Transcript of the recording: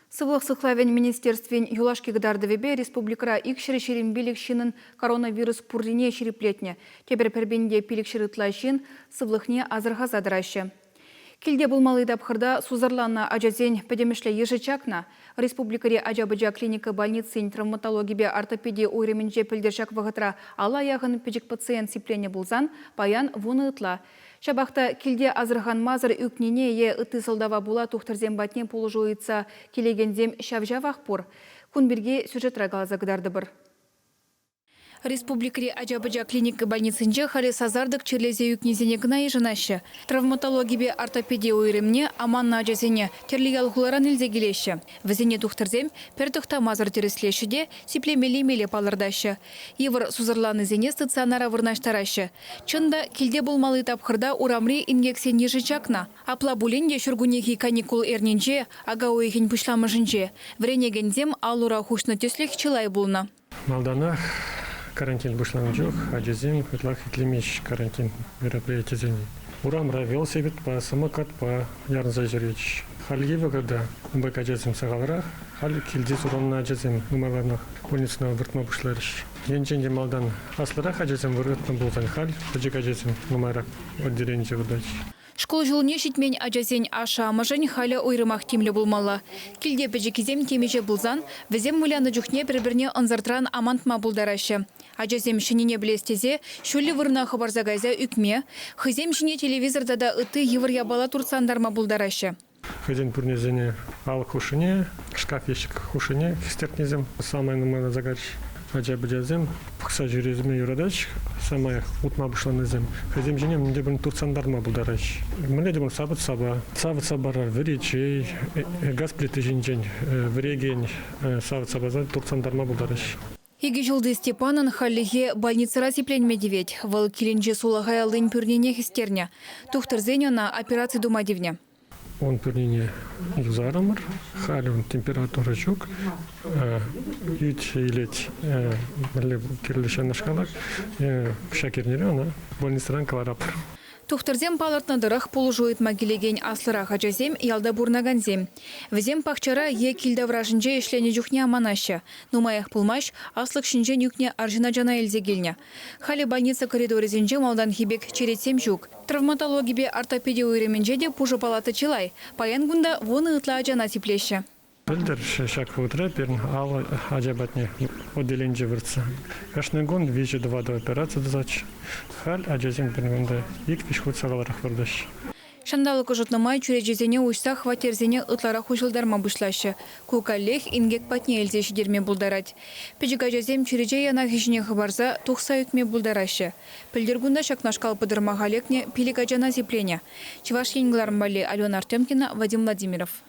Сывлық сықлавен министерствен юлашки гдардывебе республикара икшірі шерімбелік шинын коронавирус пуррине шериплетне. Тебір пәрбенде пилік шерытла шин сывлықне азырға задырашы. Келде болмалы дапқырда сузарланна ажазен пәдемішлі ежечакна. Республикаре ажабыжа клиника больницын травматологибе ортопедия ойременже пілдершак вағытра ала яғын пәжік пациент сиплене болзан, баян вуны ытла. Шабақта келде азырған мазыр үкнене е ыты сылдава була тухтырзен батне полужуйыца келегензем шавжавақ пұр. Күнберге сюжет рагалаза гдарды бір. Республикари ажабыжа клиника больницынже хали сазардык черлезе үкнезене гына ежынашы. Травматологибе ортопедия ойремне аманна ажазене терлигал хуларан илзе келеші. Візене тухтырзем пердықта мазыр тереслешіде сиплемелі-мелі палырдашы. Евір сузырланы зене стационара вырнаштарашы. Чында келде болмалы тапқырда урамри ингексен ежычакна. Апла буленде шүргунеги каникул эрненже, ага ойхен пышламыжынже. Вренегензем алура хушны теслех чылай булна. Малданах карантин башланып жоқ, ажезем хытлах итлемеш карантин мероприятие. Урамра велосипед па, самокат па, ярнза жүречі. Халгеве когда умбек ажезем сағалырақ, хал келдес урамна ажезем нумаларнах больницына выртма бұшларыш. Енченде малдан аслырақ ажезем выртма болған хал, бәжек ажезем нумарак отделенде выдач. Школ жылыне шитмен ажазен аша амажын халя ойрымақ темлі болмалы. Келде пәжекізем темеже бұлзан, візем мұляны жүхне бір-біріне анзартран амантма бұлдарашы. Ажазем шынене білестезе, шөлі вырна хабарзагайза үкме, хызем шыне телевизорда да ыты евір ябала турсандарма бұлдарашы. Хызен пүрнезене ал хушыне, шкаф ешік хушыне, фистеркнезем, самай нумана загарыш. Ажабыжазем, пықса жүрезіме юрадач, самай утма бұшланызем. Хызем жене мінде бірін турсандарма бұлдарач. Мінде де бұл сабыт-сабара, віречей, газ плиты жинжен, віреген, сабыт-сабаза турсандарма бұлдарач. Еге жылды Степанын халлиге больницара сипленмедевет. Вал келенже сулагай алын пүрнене хистерне. Тухтырзенена операция думадевне. Он пүрнене юзарамыр, халі он температура жүк, ют илет керлішен ашқалақ, шакернері она больницаран каларапыр. Тухтырзем палыртнадырық полужует магилеген аслырақ ажазем ялда бурнаганзем. Візем пақчара е килда вражынже ішлене жүхне аманашы. Нумаях пулмаш аслық шинже нүкне аржына жана елзе келіне. Хали больница коридорезенже малдан хибек черетсем жүк. Травматологибе ортопедия ойременже де пужы палаты чылай. Паян гунда воны ытла ажана типлеші. Пілдір шак утра перн ал ажабатне отделенже выртса. Кашны гон вижу 2 операция дозач. Хал ажазем пернгонда ик пешход сагаларах вырдаш. Шандалык жутнамай чурежезене уйса хватерзене ытлара хужылдарма бұшлашы. Кукалех ингек патне елзеші дерме бұлдарад. Пежіға жазем чуреже яна хижіне хабарза тұқса үкме бұлдарашы. Пілдергунда шакнашкал пыдырма ғалекне пилік ажана зеплене. Чеваш енгларым бали Алена Артемкина, Вадим Владимиров.